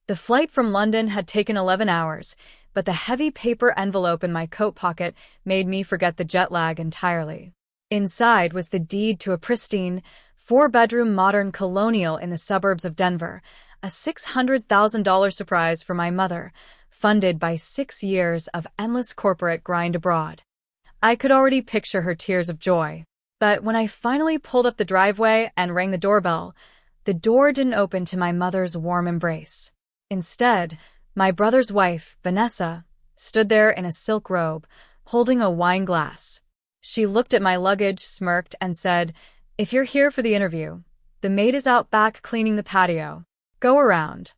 The flight from London had taken 11 hours, but the heavy paper envelope in my coat pocket made me forget the jet lag entirely. Inside was the deed to a pristine, four-bedroom modern colonial in the suburbs of Denver, a $600,000 surprise for my mother, funded by 6 years of endless corporate grind abroad. I could already picture her tears of joy. But when I finally pulled up the driveway and rang the doorbell, the door didn't open to my mother's warm embrace. Instead, my brother's wife, Vanessa, stood there in a silk robe, holding a wine glass. She looked at my luggage, smirked, and said, "If you're here for the interview, the maid is out back cleaning the patio. Go around."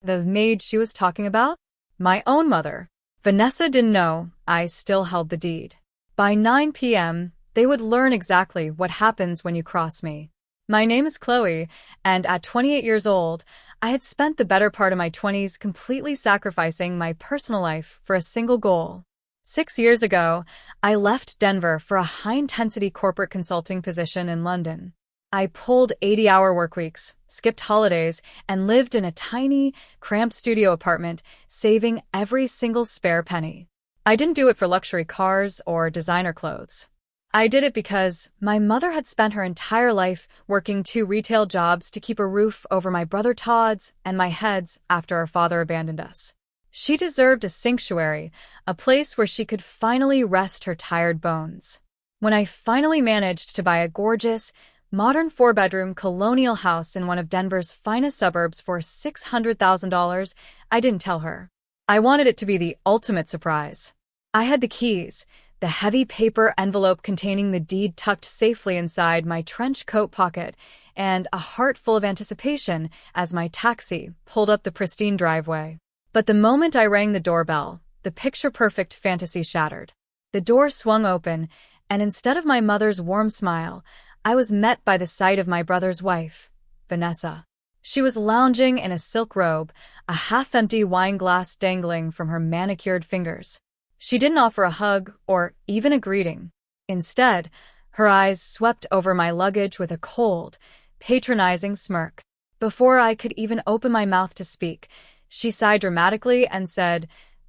The maid she was talking about? My own mother. Vanessa didn't know I still held the deed. By 9 p.m., they would learn exactly what happens when you cross me. My name is Chloe, and at 28 years old, I had spent the better part of my 20s completely sacrificing my personal life for a single goal. 6 years ago, I left Denver for a high-intensity corporate consulting position in London. I pulled 80-hour workweeks, skipped holidays, and lived in a tiny, cramped studio apartment, saving every single spare penny. I didn't do it for luxury cars or designer clothes. I did it because my mother had spent her entire life working 2 retail jobs to keep a roof over my brother Todd's and my heads after our father abandoned us. She deserved a sanctuary, a place where she could finally rest her tired bones. When I finally managed to buy a gorgeous, modern 4-bedroom colonial house in one of Denver's finest suburbs for $600,000, I didn't tell her. I wanted it to be the ultimate surprise. I had the keys, the heavy paper envelope containing the deed tucked safely inside my trench coat pocket, and a heart full of anticipation as my taxi pulled up the pristine driveway. But the moment I rang the doorbell, the picture-perfect fantasy shattered. The door swung open, and instead of my mother's warm smile, I was met by the sight of my brother's wife, Vanessa. She was lounging in a silk robe, a half-empty wine glass dangling from her manicured fingers. She didn't offer a hug or even a greeting. Instead, her eyes swept over my luggage with a cold, patronizing smirk. Before I could even open my mouth to speak, she sighed dramatically and said,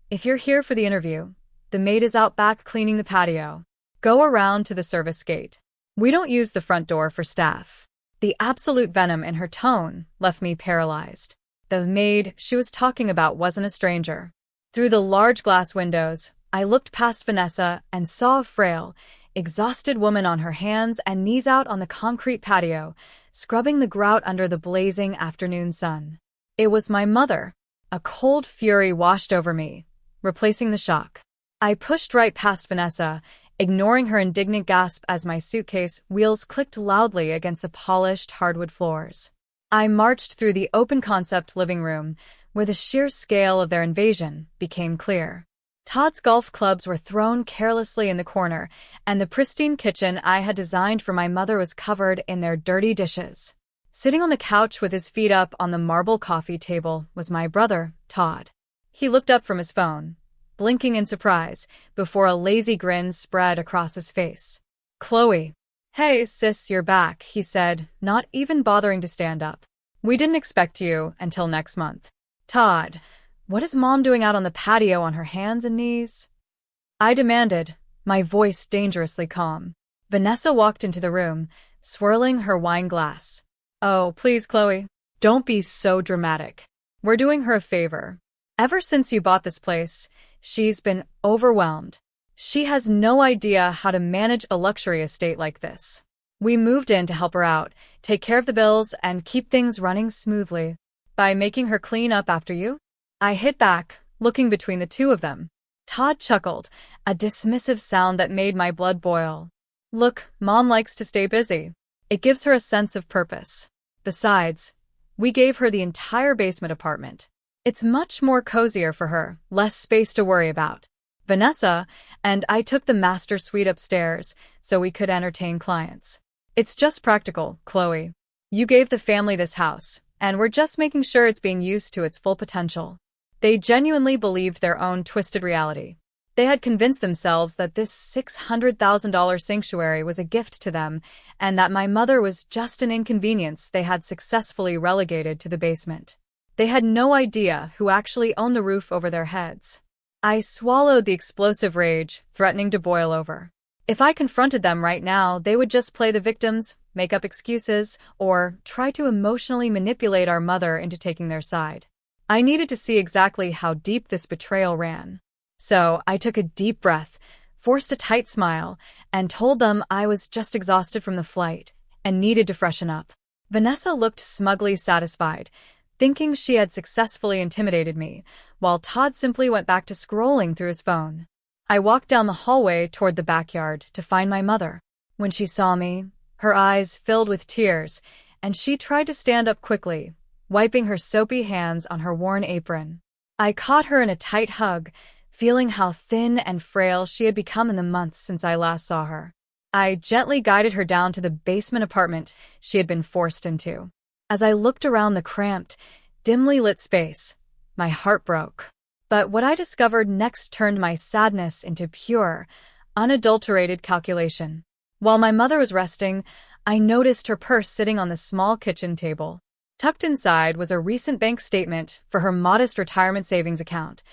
"If you're here for the interview, the maid is out back cleaning the patio. Go around to the service gate. We don't use the front door for staff." The absolute venom in her tone left me paralyzed. The maid she was talking about wasn't a stranger. Through the large glass windows, I looked past Vanessa and saw a frail, exhausted woman on her hands and knees out on the concrete patio, scrubbing the grout under the blazing afternoon sun. It was my mother. A cold fury washed over me, replacing the shock. I pushed right past Vanessa, ignoring her indignant gasp as my suitcase wheels clicked loudly against the polished hardwood floors. I marched through the open-concept living room, where the sheer scale of their invasion became clear. Todd's golf clubs were thrown carelessly in the corner, and the pristine kitchen I had designed for my mother was covered in their dirty dishes. Sitting on the couch with his feet up on the marble coffee table was my brother, Todd. He looked up from his phone, blinking in surprise, before a lazy grin spread across his face. "Chloe." "Hey, sis, you're back," he said, not even bothering to stand up. "We didn't expect you until next month." "Todd, what is Mom doing out on the patio on her hands and knees?" I demanded, my voice dangerously calm. Vanessa walked into the room, swirling her wine glass. "Oh, please, Chloe, don't be so dramatic. We're doing her a favor. Ever since you bought this place, she's been overwhelmed. She has no idea how to manage a luxury estate like this. We moved in to help her out, take care of the bills, and keep things running smoothly. By making her clean up after you?" I hit back, looking between the two of them. Todd chuckled, a dismissive sound that made my blood boil. "Look, Mom likes to stay busy. It gives her a sense of purpose. Besides, we gave her the entire basement apartment. It's much more cozier for her, less space to worry about. Vanessa and I took the master suite upstairs so we could entertain clients. It's just practical, Chloe. You gave the family this house, and we're just making sure it's being used to its full potential." They genuinely believed their own twisted reality. They had convinced themselves that this $600,000 sanctuary was a gift to them, and that my mother was just an inconvenience they had successfully relegated to the basement. They had no idea who actually owned the roof over their heads. I swallowed the explosive rage, threatening to boil over. If I confronted them right now, they would just play the victims, make up excuses, or try to emotionally manipulate our mother into taking their side. I needed to see exactly how deep this betrayal ran. So I took a deep breath, forced a tight smile, and told them I was just exhausted from the flight and needed to freshen up. Vanessa looked smugly satisfied, thinking she had successfully intimidated me, while Todd simply went back to scrolling through his phone. I walked down the hallway toward the backyard to find my mother. When she saw me, her eyes filled with tears, and she tried to stand up quickly, wiping her soapy hands on her worn apron. I caught her in a tight hug, feeling how thin and frail she had become in the months since I last saw her. I gently guided her down to the basement apartment she had been forced into. As I looked around the cramped, dimly lit space, my heart broke. But what I discovered next turned my sadness into pure, unadulterated calculation. While my mother was resting, I noticed her purse sitting on the small kitchen table. Tucked inside was a recent bank statement for her modest retirement savings account,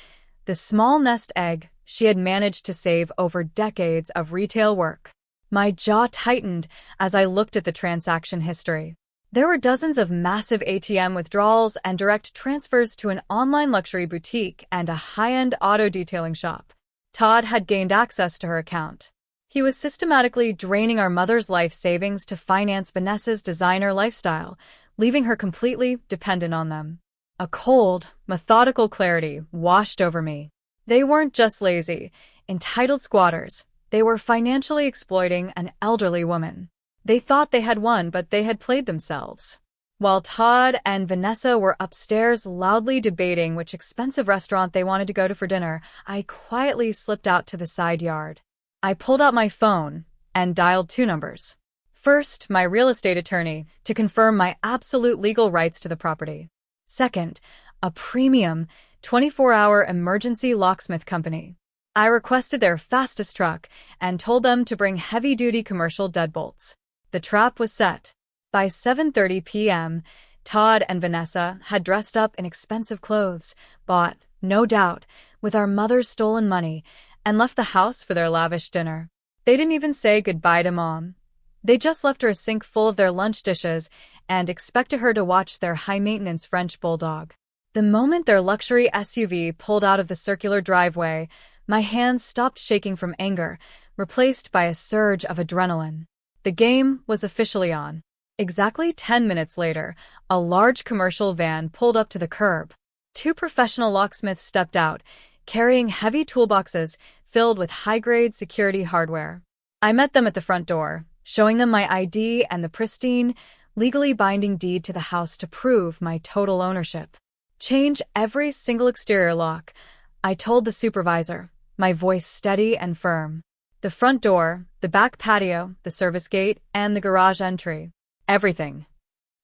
the small nest egg she had managed to save over decades of retail work. My jaw tightened as I looked at the transaction history. There were dozens of massive ATM withdrawals and direct transfers to an online luxury boutique and a high-end auto detailing shop. Todd had gained access to her account. He was systematically draining our mother's life savings to finance Vanessa's designer lifestyle, leaving her completely dependent on them. A cold, methodical clarity washed over me. They weren't just lazy, entitled squatters. They were financially exploiting an elderly woman. They thought they had won, but they had played themselves. While Todd and Vanessa were upstairs loudly debating which expensive restaurant they wanted to go to for dinner, I quietly slipped out to the side yard. I pulled out my phone and dialed 2 numbers. First, my real estate attorney, to confirm my absolute legal rights to the property. Second, a premium, 24-hour emergency locksmith company. I requested their fastest truck and told them to bring heavy-duty commercial deadbolts. The trap was set. By 7:30 p.m., Todd and Vanessa had dressed up in expensive clothes, bought, no doubt, with our mother's stolen money, and left the house for their lavish dinner. They didn't even say goodbye to Mom. They just left her a sink full of their lunch dishes and expected her to watch their high-maintenance French bulldog. The moment their luxury SUV pulled out of the circular driveway, my hands stopped shaking from anger, replaced by a surge of adrenaline. The game was officially on. Exactly 10 minutes later, a large commercial van pulled up to the curb. 2 professional locksmiths stepped out, carrying heavy toolboxes filled with high-grade security hardware. I met them at the front door, showing them my ID and the pristine, legally binding deed to the house to prove my total ownership. Change every single exterior lock, I told the supervisor, my voice steady and firm. The front door, the back patio, the service gate, and the garage entry. Everything.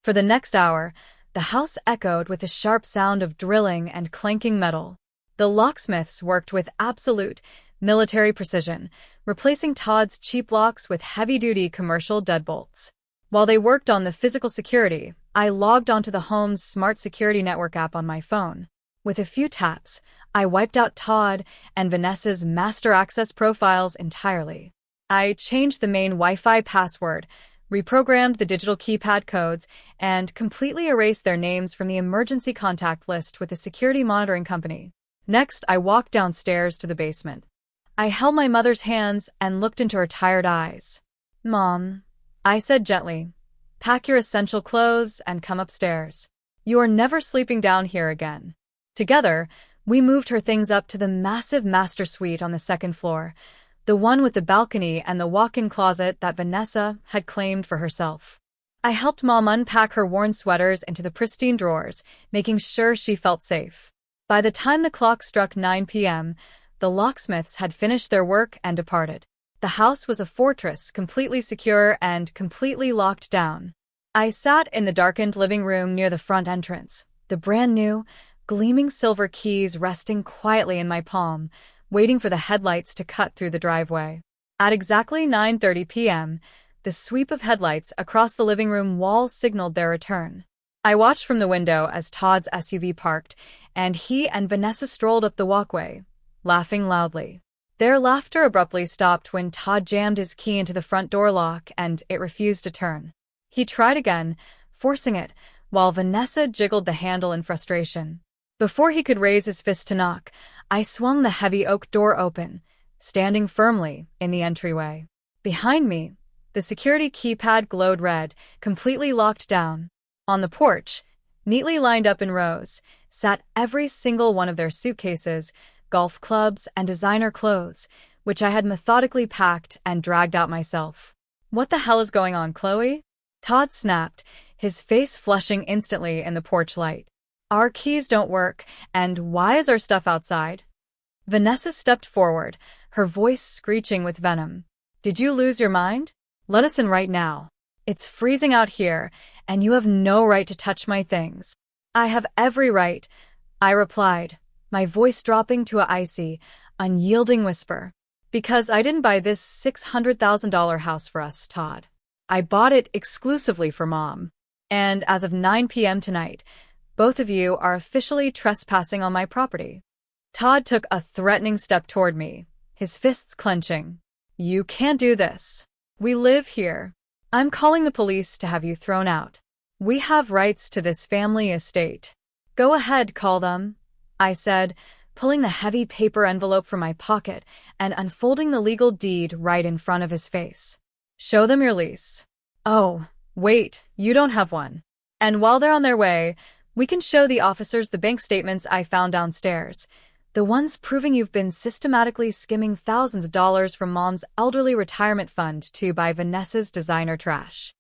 For the next hour, the house echoed with the sharp sound of drilling and clanking metal. The locksmiths worked with absolute, military precision, replacing Todd's cheap locks with heavy-duty commercial deadbolts. While they worked on the physical security, I logged onto the home's smart security network app on my phone. With a few taps, I wiped out Todd and Vanessa's master access profiles entirely. I changed the main Wi-Fi password, reprogrammed the digital keypad codes, and completely erased their names from the emergency contact list with the security monitoring company. Next, I walked downstairs to the basement. I held my mother's hands and looked into her tired eyes. "Mom," I said gently, "pack your essential clothes and come upstairs. You are never sleeping down here again." Together, we moved her things up to the massive master suite on the 2nd floor, the one with the balcony and the walk-in closet that Vanessa had claimed for herself. I helped Mom unpack her worn sweaters into the pristine drawers, making sure she felt safe. By the time the clock struck 9 p.m., the locksmiths had finished their work and departed. The house was a fortress, completely secure and completely locked down. I sat in the darkened living room near the front entrance, the brand-new, gleaming silver keys resting quietly in my palm, waiting for the headlights to cut through the driveway. At exactly 9:30 p.m., the sweep of headlights across the living room wall signaled their return. I watched from the window as Todd's SUV parked, and he and Vanessa strolled up the walkway, laughing loudly. Their laughter abruptly stopped when Todd jammed his key into the front door lock and it refused to turn. He tried again, forcing it, while Vanessa jiggled the handle in frustration. Before he could raise his fist to knock, I swung the heavy oak door open, standing firmly in the entryway. Behind me, the security keypad glowed red, completely locked down. On the porch, neatly lined up in rows, sat every single one of their suitcases, golf clubs, and designer clothes, which I had methodically packed and dragged out myself. "What the hell is going on, Chloe?" Todd snapped, his face flushing instantly in the porch light. "Our keys don't work, and why is our stuff outside?" Vanessa stepped forward, her voice screeching with venom. "Did you lose your mind? Let us in right now. It's freezing out here, and you have no right to touch my things." "I have every right," I replied, my voice dropping to an icy, unyielding whisper. "Because I didn't buy this $600,000 house for us, Todd. I bought it exclusively for Mom. And as of 9 p.m. tonight, both of you are officially trespassing on my property." Todd took a threatening step toward me, his fists clenching. "You can't do this. We live here. I'm calling the police to have you thrown out. We have rights to this family estate." "Go ahead, call them," I said, pulling the heavy paper envelope from my pocket and unfolding the legal deed right in front of his face. "Show them your lease." "Oh, wait, you don't have one. And while they're on their way, we can show the officers the bank statements I found downstairs, the ones proving you've been systematically skimming thousands of dollars from Mom's elderly retirement fund to buy Vanessa's designer trash."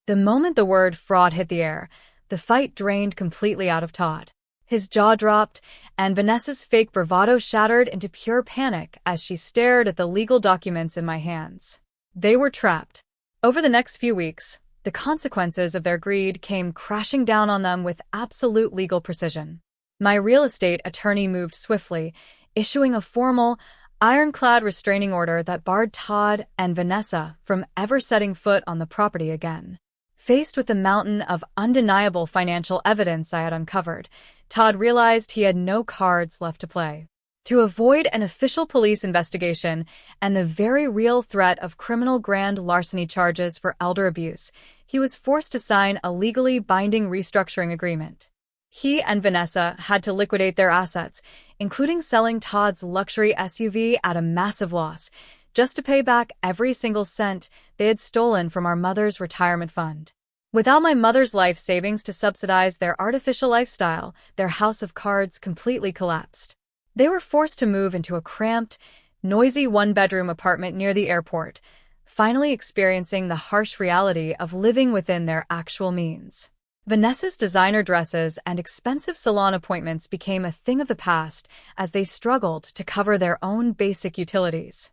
The moment the word fraud hit the air, the fight drained completely out of Todd. His jaw dropped, and Vanessa's fake bravado shattered into pure panic as she stared at the legal documents in my hands. They were trapped. Over the next few weeks, the consequences of their greed came crashing down on them with absolute legal precision. My real estate attorney moved swiftly, issuing a formal, ironclad restraining order that barred Todd and Vanessa from ever setting foot on the property again. Faced with the mountain of undeniable financial evidence I had uncovered, Todd realized he had no cards left to play. To avoid an official police investigation and the very real threat of criminal grand larceny charges for elder abuse, he was forced to sign a legally binding restructuring agreement. He and Vanessa had to liquidate their assets, including selling Todd's luxury SUV at a massive loss, just to pay back every single cent they had stolen from our mother's retirement fund. Without my mother's life savings to subsidize their artificial lifestyle, their house of cards completely collapsed. They were forced to move into a cramped, noisy one-bedroom apartment near the airport, finally experiencing the harsh reality of living within their actual means. Vanessa's designer dresses and expensive salon appointments became a thing of the past as they struggled to cover their own basic utilities.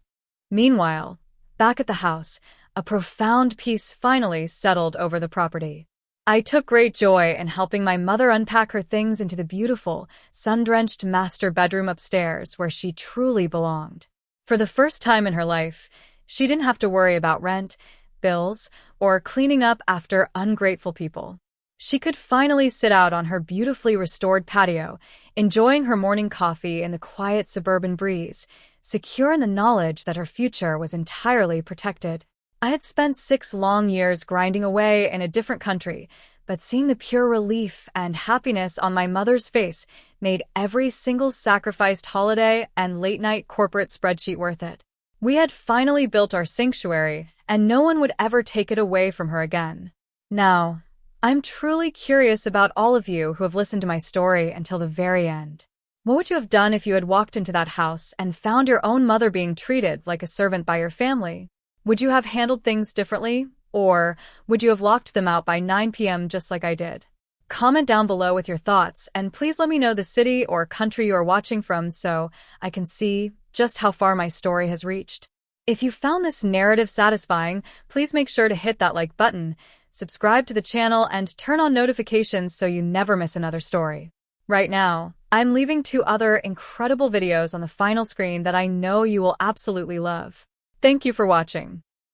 Meanwhile, back at the house, a profound peace finally settled over the property. I took great joy in helping my mother unpack her things into the beautiful, sun-drenched master bedroom upstairs where she truly belonged. For the first time in her life, she didn't have to worry about rent, bills, or cleaning up after ungrateful people. She could finally sit out on her beautifully restored patio, enjoying her morning coffee in the quiet suburban breeze, secure in the knowledge that her future was entirely protected. I had spent 6 long years grinding away in a different country, but seeing the pure relief and happiness on my mother's face made every single sacrificed holiday and late-night corporate spreadsheet worth it. We had finally built our sanctuary, and no one would ever take it away from her again. Now, I'm truly curious about all of you who have listened to my story until the very end. What would you have done if you had walked into that house and found your own mother being treated like a servant by your family? Would you have handled things differently, or would you have locked them out by 9 p.m. just like I did? Comment down below with your thoughts, and please let me know the city or country you are watching from so I can see just how far my story has reached. If you found this narrative satisfying, please make sure to hit that like button, subscribe to the channel, and turn on notifications so you never miss another story. Right now, I'm leaving 2 other incredible videos on the final screen that I know you will absolutely love. Thank you for watching.